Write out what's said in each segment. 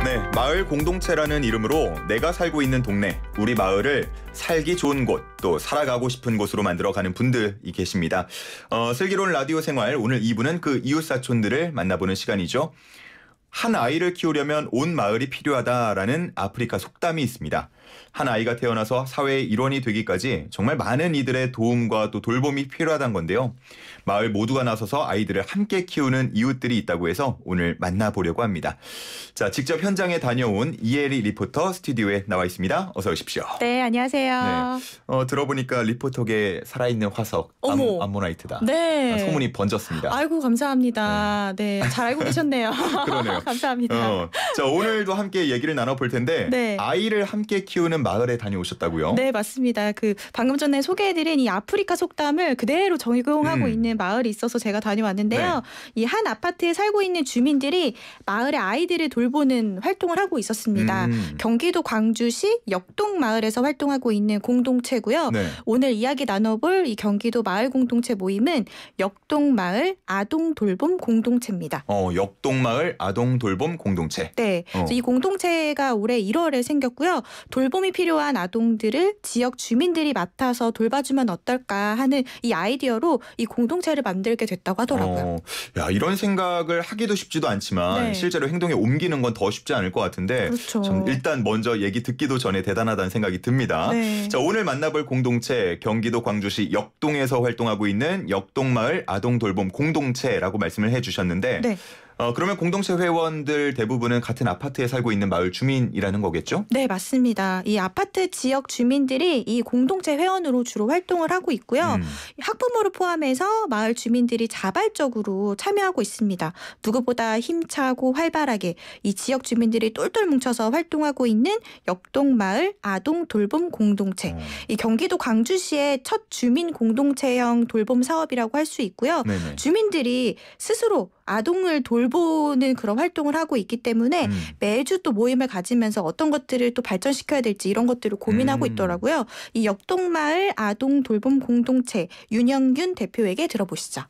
네, 마을 공동체라는 이름으로 내가 살고 있는 동네, 우리 마을을 살기 좋은 곳, 또 살아가고 싶은 곳으로 만들어가는 분들이 계십니다. 슬기로운 라디오 생활, 오늘 2부는 그 이웃사촌들을 만나보는 시간이죠. 한 아이를 키우려면 온 마을이 필요하다라는 아프리카 속담이 있습니다. 한 아이가 태어나서 사회의 일원이 되기까지 정말 많은 이들의 도움과 또 돌봄이 필요하다는 건데요. 마을 모두가 나서서 아이들을 함께 키우는 이웃들이 있다고 해서 오늘 만나보려고 합니다. 자, 직접 현장에 다녀온 이혜리 리포터 스튜디오에 나와 있습니다. 어서 오십시오. 네, 안녕하세요. 네, 들어보니까 리포터계 살아있는 화석, 암모나이트다. 네. 소문이 번졌습니다. 아이고, 감사합니다. 네, 잘 알고 계셨네요. 그러네요. 감사합니다. 자, 오늘도 함께 얘기를 나눠볼 텐데 네. 아이를 함께 키우는 마을에 다녀오셨다고요? 네, 맞습니다. 방금 전에 소개해드린 이 아프리카 속담을 그대로 적용하고 있는 마을이 있어서 제가 다녀왔는데요. 네. 이 한 아파트에 살고 있는 주민들이 마을의 아이들을 돌보는 활동을 하고 있었습니다. 경기도 광주시 역동마을에서 활동하고 있는 공동체고요. 네. 오늘 이야기 나눠볼 이 경기도 마을 공동체 모임은 역동마을 아동돌봄 공동체입니다. 역동마을 아동돌봄 공동체. 네, 그래서 이 공동체가 올해 1월에 생겼고요. 돌봄이 필요한 아동들을 지역 주민들이 맡아서 돌봐주면 어떨까 하는 이 아이디어로 이 공동체를 만들게 됐다고 하더라고요. 야, 이런 생각을 하기도 쉽지도 않지만 네. 실제로 행동에 옮기는 건 더 쉽지 않을 것 같은데 그렇죠. 참 일단 먼저 얘기 듣기도 전에 대단하다는 생각이 듭니다. 네. 자, 오늘 만나볼 공동체 경기도 광주시 역동에서 활동하고 있는 역동마을 아동돌봄 공동체라고 말씀을 해주셨는데 네. 그러면 공동체 회원들 대부분은 같은 아파트에 살고 있는 마을 주민이라는 거겠죠? 네, 맞습니다. 이 아파트 지역 주민들이 이 공동체 회원으로 주로 활동을 하고 있고요. 학부모를 포함해서 마을 주민들이 자발적으로 참여하고 있습니다. 누구보다 힘차고 활발하게 이 지역 주민들이 똘똘 뭉쳐서 활동하고 있는 역동마을 아동돌봄 공동체. 이 경기도 광주시의 첫 주민 공동체형 돌봄 사업이라고 할 수 있고요. 네네. 주민들이 스스로 아동을 돌보는 그런 활동을 하고 있기 때문에 매주 또 모임을 가지면서 어떤 것들을 또 발전시켜야 될지 이런 것들을 고민하고 있더라고요. 이 역동마을 아동돌봄 공동체 윤영균 대표에게 들어보시죠.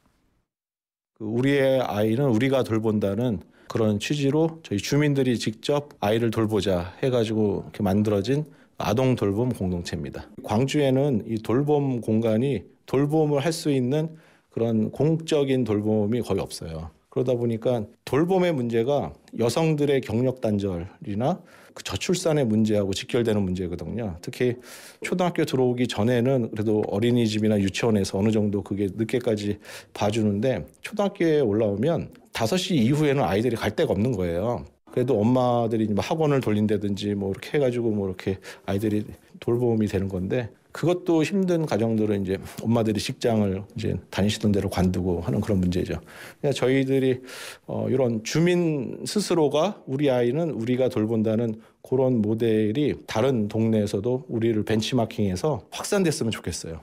우리의 아이는 우리가 돌본다는 그런 취지로 저희 주민들이 직접 아이를 돌보자 해가지고 이렇게 만들어진 아동 돌봄 공동체입니다. 광주에는 이 돌봄 공간이 돌봄을 할 수 있는 그런 공적인 돌봄이 거의 없어요. 그러다 보니까 돌봄의 문제가 여성들의 경력 단절이나 그 저출산의 문제하고 직결되는 문제거든요. 특히 초등학교 들어오기 전에는 그래도 어린이집이나 유치원에서 어느 정도 그게 늦게까지 봐주는데 초등학교에 올라오면 5시 이후에는 아이들이 갈 데가 없는 거예요. 그래도 엄마들이 학원을 돌린다든지 뭐 이렇게 해가지고 뭐 이렇게 아이들이 돌봄이 되는 건데 그것도 힘든 가정들은 이제 엄마들이 직장을 이제 다니시던 대로 관두고 하는 그런 문제죠. 그러니까 저희들이 이런 주민 스스로가 우리 아이는 우리가 돌본다는 그런 모델이 다른 동네에서도 우리를 벤치마킹해서 확산됐으면 좋겠어요.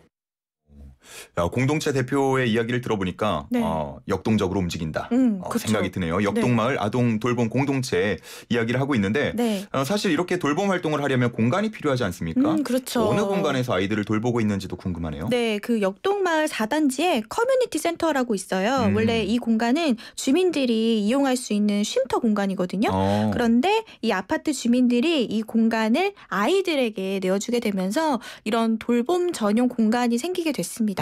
야, 공동체 대표의 이야기를 들어보니까 네. 역동적으로 움직인다 그렇죠. 생각이 드네요. 역동마을 아동 돌봄 공동체 이야기를 하고 있는데 네. 사실 이렇게 돌봄 활동을 하려면 공간이 필요하지 않습니까? 그렇죠. 어느 공간에서 아이들을 돌보고 있는지도 궁금하네요. 네, 그 역동마을 4단지에 커뮤니티 센터라고 있어요. 원래 이 공간은 주민들이 이용할 수 있는 쉼터 공간이거든요. 그런데 이 아파트 주민들이 이 공간을 아이들에게 내어주게 되면서 이런 돌봄 전용 공간이 생기게 됐습니다.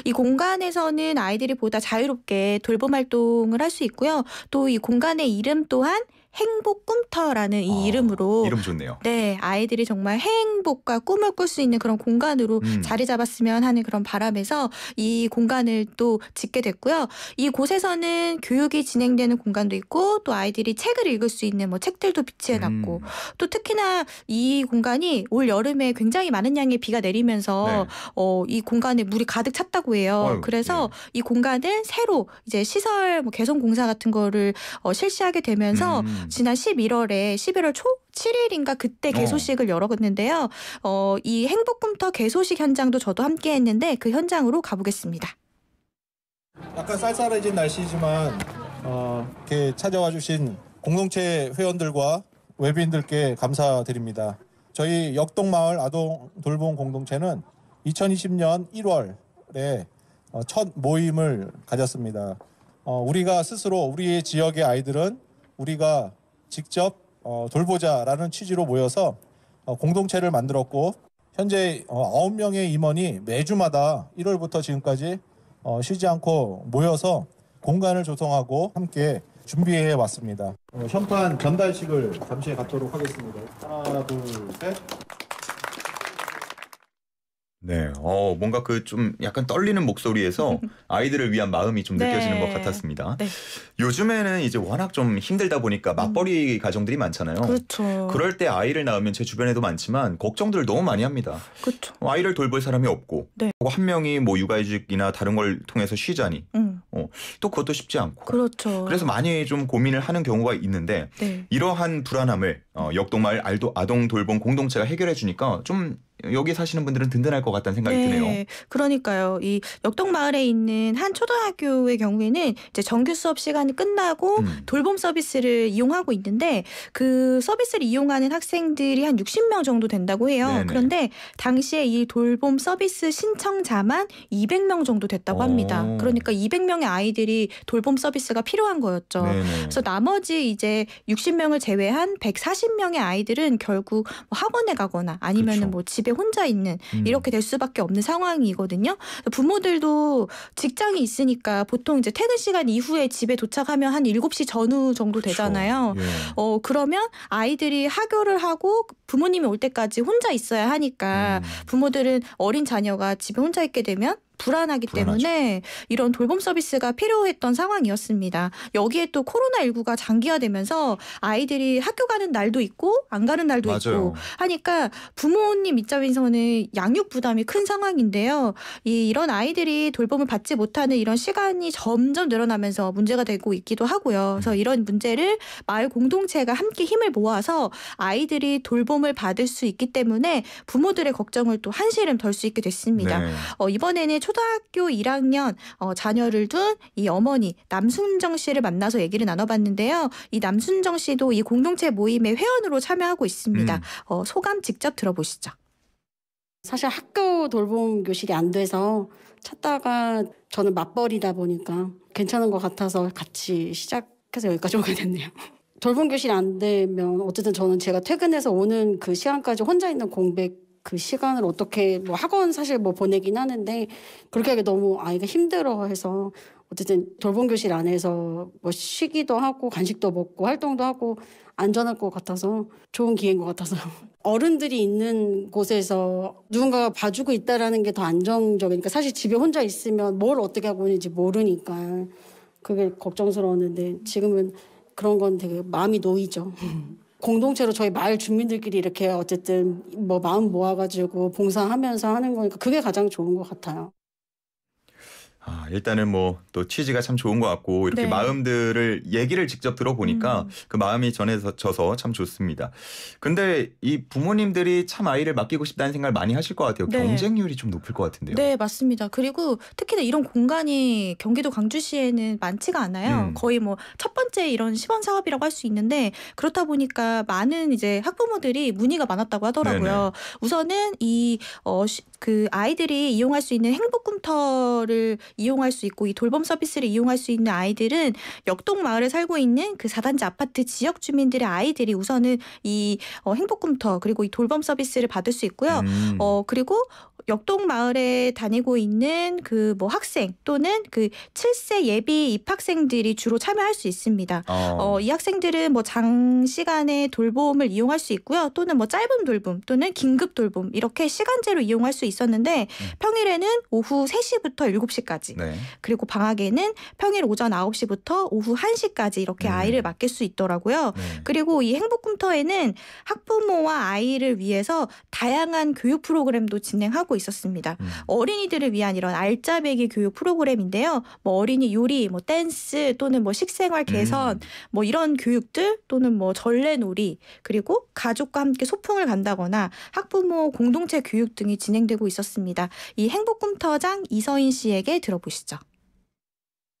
이 공간에서는 아이들이 보다 자유롭게 돌봄 활동을 할 수 있고요. 또 이 공간의 이름 또한 행복 꿈터라는 이 이름으로 이름 좋네요. 네, 아이들이 정말 행복과 꿈을 꿀 수 있는 그런 공간으로 자리 잡았으면 하는 그런 바람에서 이 공간을 또 짓게 됐고요. 이 곳에서는 교육이 진행되는 공간도 있고 또 아이들이 책을 읽을 수 있는 뭐 책들도 비치해놨고 또 특히나 이 공간이 올 여름에 굉장히 많은 양의 비가 내리면서 이 공간에 물이 가득 찼다고 해요. 그래서 이 공간을 새로 이제 시설 뭐 개선 공사 같은 거를 실시하게 되면서 지난 11월 초 7일인가 그때 개소식을 열었는데요. 이 행복꿈터 개소식 현장도 저도 함께 했는데 그 현장으로 가보겠습니다. 약간 쌀쌀해진 날씨지만 이렇게 찾아와 주신 공동체 회원들과 외부인들께 감사드립니다. 저희 역동마을 아동 돌봄 공동체는 2020년 1월에 첫 모임을 가졌습니다. 우리가 스스로 우리의 지역의 아이들은 우리가 직접 돌보자라는 취지로 모여서 공동체를 만들었고 현재 9명의 임원이 매주마다 1월부터 지금까지 쉬지 않고 모여서 공간을 조성하고 함께 준비해 왔습니다. 현판 전달식을 잠시 갖도록 하겠습니다. 하나, 둘, 셋. 네, 뭔가 그 좀 약간 떨리는 목소리에서 아이들을 위한 마음이 좀 느껴지는 것 같았습니다. 네. 요즘에는 이제 워낙 좀 힘들다 보니까 맞벌이 가정들이 많잖아요. 그렇죠. 그럴 때 아이를 낳으면 제 주변에도 많지만 걱정들을 너무 많이 합니다. 그렇죠. 아이를 돌볼 사람이 없고 네. 그리고 한 명이 뭐 육아휴직이나 다른 걸 통해서 쉬자니 또 그것도 쉽지 않고 그렇죠. 그래서 많이 좀 고민을 하는 경우가 있는데 네. 이러한 불안함을 역동마을 아동 돌봄 공동체가 해결해 주니까 좀 여기 사시는 분들은 든든할 것 같다는 생각이 드네요. 그러니까요. 이 역동마을에 있는 한 초등학교의 경우에는 이제 정규 수업 시간이 끝나고 돌봄 서비스를 이용하고 있는데 그 서비스를 이용하는 학생들이 한 60명 정도 된다고 해요. 네네. 그런데 당시에 이 돌봄 서비스 신청자만 200명 정도 됐다고 합니다. 그러니까 200명의 아이들이 돌봄 서비스가 필요한 거였죠. 네네. 그래서 나머지 이제 60명을 제외한 140명의 아이들은 결국 뭐 학원에 가거나 아니면은 그렇죠. 뭐 집에 혼자 있는 이렇게 될 수밖에 없는 상황이거든요. 부모들도 직장이 있으니까 보통 이제 퇴근 시간 이후에 집에 도착하면 한 7시 전후 정도 되잖아요. 그렇죠. 예. 그러면 아이들이 하교를 하고 부모님이 올 때까지 혼자 있어야 하니까 부모들은 어린 자녀가 집에 혼자 있게 되면 불안하기 불안하죠. 때문에 이런 돌봄 서비스가 필요했던 상황이었습니다. 여기에 또 코로나19가 장기화되면서 아이들이 학교 가는 날도 있고 안 가는 날도 맞아요. 있고 하니까 부모님 입장에서는 양육 부담이 큰 상황인데요. 이런 아이들이 돌봄을 받지 못하는 이런 시간이 점점 늘어나면서 문제가 되고 있기도 하고요. 그래서 이런 문제를 마을 공동체가 함께 힘을 모아서 아이들이 돌봄을 받을 수 있기 때문에 부모들의 걱정을 또 한시름 덜 수 있게 됐습니다. 네. 이번에는 초등학교 1학년 자녀를 둔 이 어머니 남순정 씨를 만나서 얘기를 나눠봤는데요. 이 남순정 씨도 이 공동체 모임의 회원으로 참여하고 있습니다. 소감 직접 들어보시죠. 사실 학교 돌봄 교실이 안 돼서 찾다가 저는 맞벌이다 보니까 괜찮은 것 같아서 같이 시작해서 여기까지 오게 됐네요. 돌봄 교실이 안 되면 어쨌든 저는 제가 퇴근해서 오는 그 시간까지 혼자 있는 공백 그 시간을 어떻게 뭐 학원 사실 뭐 보내긴 하는데 그렇게 하기 너무 아이가 힘들어해서 어쨌든 돌봄 교실 안에서 뭐 쉬기도 하고 간식도 먹고 활동도 하고 안전할 것 같아서 좋은 기회인 것 같아서 어른들이 있는 곳에서 누군가가 봐주고 있다라는 게 더 안정적이니까 사실 집에 혼자 있으면 뭘 어떻게 하고 있는지 모르니까 그게 걱정스러웠는데 지금은 그런 건 되게 마음이 놓이죠. 공동체로 저희 마을 주민들끼리 이렇게 어쨌든 뭐 마음 모아가지고 봉사하면서 하는 거니까 그게 가장 좋은 것 같아요. 일단은 뭐 또 취지가 참 좋은 것 같고 이렇게 네. 마음들을 얘기를 직접 들어보니까 그 마음이 전해져서 참 좋습니다. 근데 이 부모님들이 참 아이를 맡기고 싶다는 생각을 많이 하실 것 같아요. 네. 경쟁률이 좀 높을 것 같은데요. 네, 맞습니다. 그리고 특히나 이런 공간이 경기도 광주시에는 많지가 않아요. 거의 뭐 첫 번째 이런 시범 사업이라고 할 수 있는데 그렇다 보니까 많은 이제 학부모들이 문의가 많았다고 하더라고요. 네네. 우선은 그 아이들이 이용할 수 있는 행복꿈터를 이용할 수 있고 이 돌봄 서비스를 이용할 수 있는 아이들은 역동 마을에 살고 있는 그 4단지 아파트 지역 주민들의 아이들이 우선은 이 행복꿈터 그리고 이 돌봄 서비스를 받을 수 있고요. 그리고 역동 마을에 다니고 있는 그 뭐 학생 또는 그 7세 예비 입학생들이 주로 참여할 수 있습니다. 이 학생들은 뭐 장시간의 돌봄을 이용할 수 있고요. 또는 뭐 짧은 돌봄 또는 긴급 돌봄 이렇게 시간제로 이용할 수 있었는데 평일에는 오후 3시부터 7시까지 네. 그리고 방학에는 평일 오전 9시부터 오후 1시까지 이렇게 아이를 맡길 수 있더라고요. 네. 그리고 이 행복꿈터에는 학부모와 아이를 위해서 다양한 교육 프로그램도 진행하고 있었습니다. 어린이들을 위한 이런 알짜배기 교육 프로그램인데요. 뭐 어린이 요리, 뭐 댄스 또는 뭐 식생활 개선 뭐 이런 교육들 또는 뭐 전래놀이 그리고 가족과 함께 소풍을 간다거나 학부모 공동체 교육 등이 진행되고 있었습니다. 이 행복꿈터장 이서인 씨에게 들어보시죠.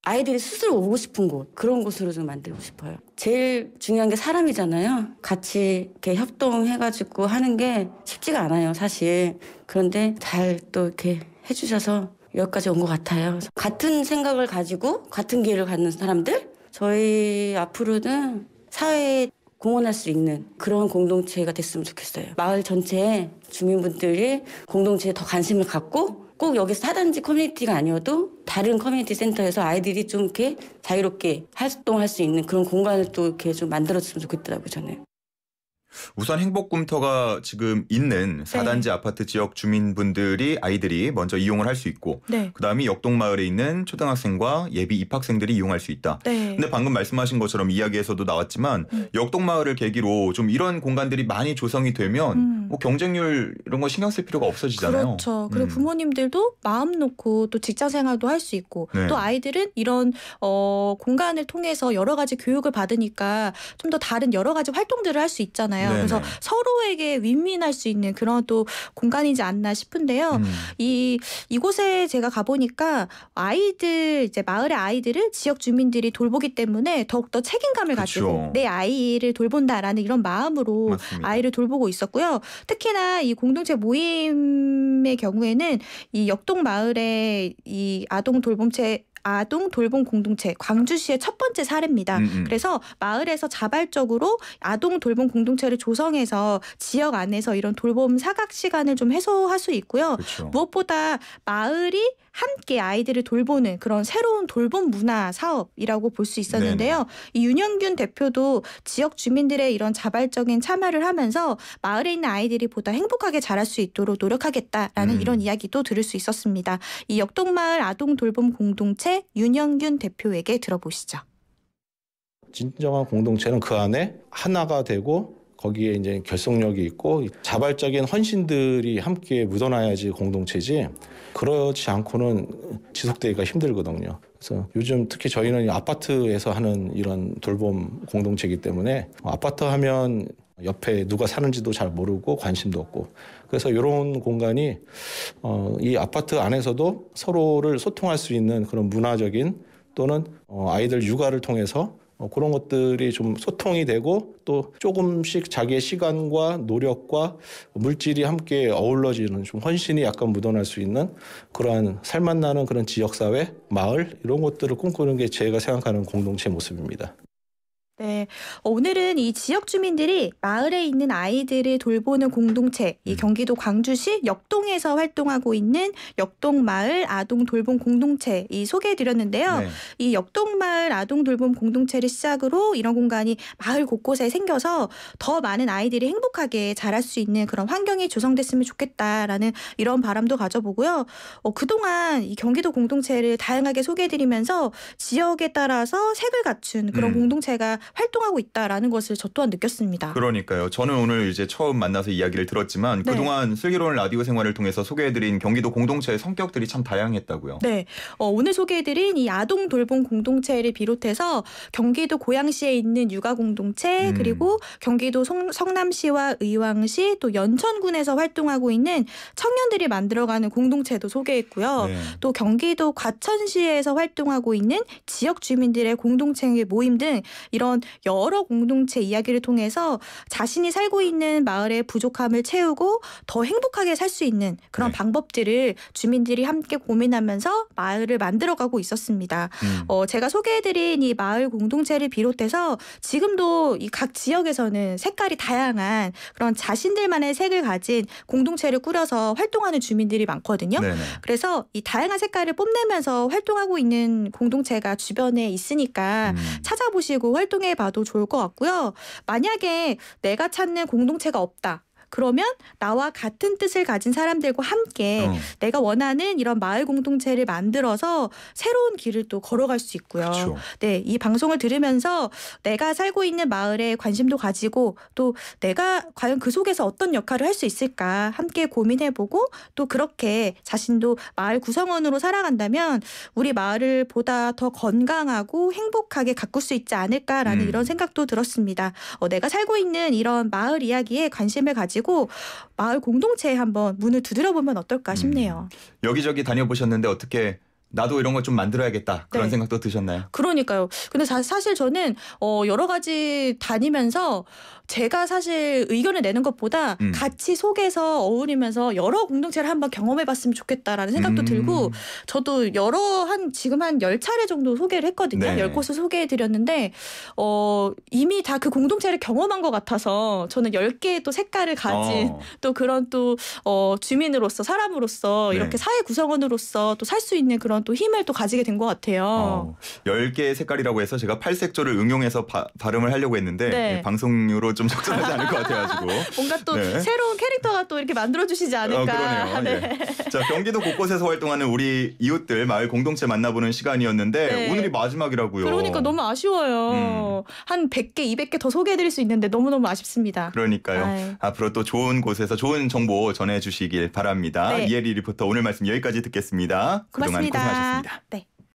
아이들이 스스로 오고 싶은 곳, 그런 곳으로 좀 만들고 싶어요. 제일 중요한 게 사람이잖아요. 같이 이렇게 협동해가지고 하는 게 쉽지가 않아요, 사실. 그런데 잘 또 이렇게 해주셔서 여기까지 온 것 같아요. 같은 생각을 가지고 같은 기회를 갖는 사람들? 저희 앞으로는 사회에 공헌할 수 있는 그런 공동체가 됐으면 좋겠어요. 마을 전체에 주민분들이 공동체에 더 관심을 갖고 꼭 여기 사단지 커뮤니티가 아니어도 다른 커뮤니티 센터에서 아이들이 좀 이렇게 자유롭게 활동할 수 있는 그런 공간을 또 이렇게 좀 만들어줬으면 좋겠더라고요, 저는. 우선 행복꿈터가 지금 있는 4단지 아파트 지역 주민분들이 아이들이 먼저 이용을 할 수 있고 그다음에 역동마을에 있는 초등학생과 예비 입학생들이 이용할 수 있다. 근데 방금 말씀하신 것처럼 이야기에서도 나왔지만 역동마을을 계기로 좀 이런 공간들이 많이 조성이 되면 뭐 경쟁률 이런 거 신경 쓸 필요가 없어지잖아요. 그렇죠. 그리고 부모님들도 마음 놓고 또 직장 생활도 할 수 있고 또 아이들은 이런 공간을 통해서 여러 가지 교육을 받으니까 좀 더 다른 여러 가지 활동들을 할 수 있잖아요. 그래서 서로에게 윈윈할 수 있는 그런 또 공간이지 않나 싶은데요. 이곳에 제가 가보니까 아이들 이제 마을의 아이들을 지역 주민들이 돌보기 때문에 더욱더 책임감을 가지고 내 아이를 돌본다라는 이런 마음으로 맞습니다. 아이를 돌보고 있었고요. 특히나 이 공동체 모임의 경우에는 이 역동 마을의 이 아동 돌봄 공동체 광주시의 첫 번째 사례입니다. 그래서 마을에서 자발적으로 아동 돌봄 공동체를 조성해서 지역 안에서 이런 돌봄 사각 시간을 좀 해소할 수 있고요. 그렇죠. 무엇보다 마을이 함께 아이들을 돌보는 그런 새로운 돌봄 문화 사업이라고 볼 수 있었는데요. 이 윤영균 대표도 지역 주민들의 이런 자발적인 참여를 하면서 마을에 있는 아이들이 보다 행복하게 자랄 수 있도록 노력하겠다라는 이런 이야기도 들을 수 있었습니다. 이 역동마을 아동 돌봄 공동체 윤영균 대표에게 들어보시죠. 진정한 공동체는 그 안에 하나가 되고 거기에 이제 결속력이 있고 자발적인 헌신들이 함께 묻어나야지 공동체지 그렇지 않고는 지속되기가 힘들거든요. 그래서 요즘 특히 저희는 아파트에서 하는 이런 돌봄 공동체이기 때문에 아파트 하면 옆에 누가 사는지도 잘 모르고 관심도 없고 그래서 이런 공간이 이 아파트 안에서도 서로를 소통할 수 있는 그런 문화적인 또는 아이들 육아를 통해서 그런 것들이 좀 소통이 되고 또 조금씩 자기의 시간과 노력과 물질이 함께 어우러지는 좀 헌신이 약간 묻어날 수 있는 그러한 살맛나는 그런 지역사회, 마을 이런 것들을 꿈꾸는 게 제가 생각하는 공동체 모습입니다. 네, 오늘은 이 지역 주민들이 마을에 있는 아이들을 돌보는 공동체, 이 경기도 광주시 역동에서 활동하고 있는 역동마을 아동 돌봄 공동체 이 소개해드렸는데요. 이 역동마을 아동 돌봄 공동체를 시작으로 이런 공간이 마을 곳곳에 생겨서 더 많은 아이들이 행복하게 자랄 수 있는 그런 환경이 조성됐으면 좋겠다라는 이런 바람도 가져보고요. 그동안 이 경기도 공동체를 다양하게 소개해드리면서 지역에 따라서 색을 갖춘 그런 공동체가 활동하고 있다라는 것을 저 또한 느꼈습니다. 그러니까요. 저는 오늘 이제 처음 만나서 이야기를 들었지만 그동안 슬기로운 라디오 생활을 통해서 소개해드린 경기도 공동체의 성격들이 참 다양했다고요. 네. 오늘 소개해드린 이 아동 돌봄 공동체를 비롯해서 경기도 고양시에 있는 육아 공동체 그리고 경기도 성남시와 의왕시 또 연천군에서 활동하고 있는 청년들이 만들어가는 공동체도 소개했고요. 또 경기도 과천시에서 활동하고 있는 지역 주민들의 공동체의 모임 등 이런 여러 공동체 이야기를 통해서 자신이 살고 있는 마을의 부족함을 채우고 더 행복하게 살 수 있는 그런 방법들을 주민들이 함께 고민하면서 마을을 만들어가고 있었습니다. 제가 소개해드린 이 마을 공동체를 비롯해서 지금도 이 각 지역에서는 색깔이 다양한 그런 자신들만의 색을 가진 공동체를 꾸려서 활동하는 주민들이 많거든요. 그래서 이 다양한 색깔을 뽐내면서 활동하고 있는 공동체가 주변에 있으니까 찾아보시고 활동해봐도 좋을 것 같고요. 만약에 내가 찾는 공동체가 없다. 그러면 나와 같은 뜻을 가진 사람들과 함께 내가 원하는 이런 마을 공동체를 만들어서 새로운 길을 또 걸어갈 수 있고요. 그렇죠. 네, 이 방송을 들으면서 내가 살고 있는 마을에 관심도 가지고 또 내가 과연 그 속에서 어떤 역할을 할 수 있을까 함께 고민해보고 또 그렇게 자신도 마을 구성원으로 살아간다면 우리 마을을 보다 더 건강하고 행복하게 가꿀 수 있지 않을까라는 이런 생각도 들었습니다. 내가 살고 있는 이런 마을 이야기에 관심을 가지고 마을 공동체에 한번 문을 두드려보면 어떨까 싶네요. 여기저기 다녀보셨는데 어떻게 나도 이런 걸 좀 만들어야겠다 그런 네. 생각도 드셨나요? 그러니까요. 근데 사실 저는 여러 가지 다니면서 제가 사실 의견을 내는 것보다 같이 속에서 어울리면서 여러 공동체를 한번 경험해봤으면 좋겠다라는 생각도 들고 저도 지금 한 10차례 정도 소개를 했거든요. 네. 10곳을 소개해드렸는데 이미 다 그 공동체를 경험한 것 같아서 저는 10개의 또 색깔을 가진 또 그런 또 주민으로서 사람으로서 네. 이렇게 사회 구성원으로서 또 살 수 있는 그런 또 힘을 또 가지게 된 것 같아요. 10개의 색깔이라고 해서 제가 팔색조를 응용해서 발음을 하려고 했는데 네. 방송으로 좀 적절하지 않을 것 같아가지고 뭔가 또 네. 새로운 캐릭터가 또 이렇게 만들어주시지 않을까. 그러네요. 네. 예. 자, 경기도 곳곳에서 활동하는 우리 이웃들 마을 공동체 만나보는 시간이었는데 네. 오늘이 마지막이라고요. 그러니까 너무 아쉬워요. 한 100개, 200개 더 소개해드릴 수 있는데 너무너무 아쉽습니다. 그러니까요. 아유. 앞으로 또 좋은 곳에서 좋은 정보 전해주시길 바랍니다. 네. 이혜리 리포터 오늘 말씀 여기까지 듣겠습니다. 그동안 고맙습니다. 고생하셨습니다. 네.